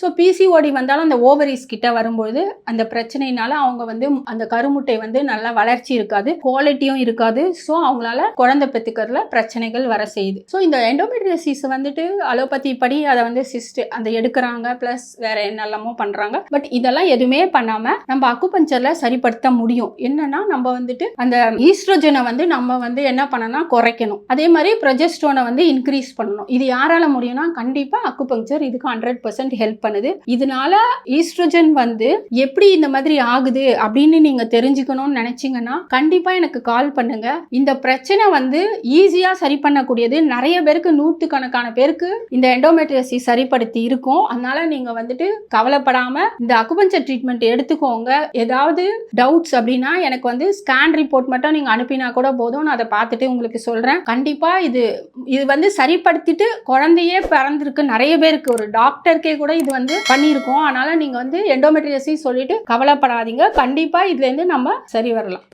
So PCOD வந்தாலும் அந்த ovaries கிட்ட வரும்போது அந்த பிரச்சனையினால அவங்க வந்து அந்த கருமுட்டை வந்து நல்லா வளர்ச்சி இருக்காது, குவாலிட்டியும் இருக்காது. ஸோ அவங்களால குழந்தை பெற்றுக்கிறதுல பிரச்சனைகள் வர செய்யுது. ஸோ இந்த எண்டோமெட்ரியோசிஸ் வந்துட்டு அலோபதி படி அதை வந்து சிஸ்ட் அந்த எடுக்கிறாங்க, ப்ளஸ் வேற என்னெல்லாமோ பண்றாங்க. பட் இதெல்லாம் எதுவுமே பண்ணாம நம்ம அக்குபஞ்சர்ல சரிப்படுத்த முடியும். என்னன்னா நம்ம வந்துட்டு அந்த ஈஸ்ட்ரோஜனை வந்து நம்ம வந்து என்ன பண்ணணும்னா குறைக்கணும், அதே மாதிரி ப்ரொஜெஸ்ட்ரோனை வந்து இன்க்ரீஸ் பண்ணணும். இது யாரால முடியும்னா கண்டிப்பா அக்குபஞ்சர் இதுக்கு 100% ஹெல்ப் பண்ணுது. இதனால ஈஸ்ட்ரோஜன் வந்து எப்படி இந்த மாதிரி ஆகுது அப்படின்னு நீங்க தெரிஞ்சுக்கணும்னு நினைச்சீங்கன்னா கண்டிப்பா எனக்கு கால் பண்ணுங்க. இந்த பிரச்சனை வந்து ஈஸியா சரி பண்ணக்கூடியது. நிறைய பேருக்கு, நூற்றுக்கணக்கான பேருக்கு இந்த எண்டோமெட்ரியோசிஸ் சரிப்படுத்தி இருக்கும். அதனால நீங்க வந்துட்டு கவலைப்படாம இந்த அக்குபஞ்சர் ட்ரீட்மெண்ட் எடுத்துக்கோங்க. ஏதாவது டவுட்ஸ் அப்படின்னா எனக்கு வந்து ஸ்கேன் ரிப்போர்ட் மட்டும் நீங்க அனுப்பினா கூட போதும், நான் அதை பார்த்துட்டு உங்களுக்கு சொல்றேன். கண்டிப்பா இது வந்து சரிப்படுத்திட்டு குழந்தையே பிறந்திருக்கு நிறைய பேருக்கு, ஒரு டாக்டருக்கே கூட இது வந்து பண்ணியிருக்கோம். அதனால நீங்க வந்து எண்டோமெட்ரியோசிஸ் சொல்லிட்டு கவலைப்படாதீங்க. கண்டிப்பா இதுல இருந்து நம்ம சரி வரலாம்.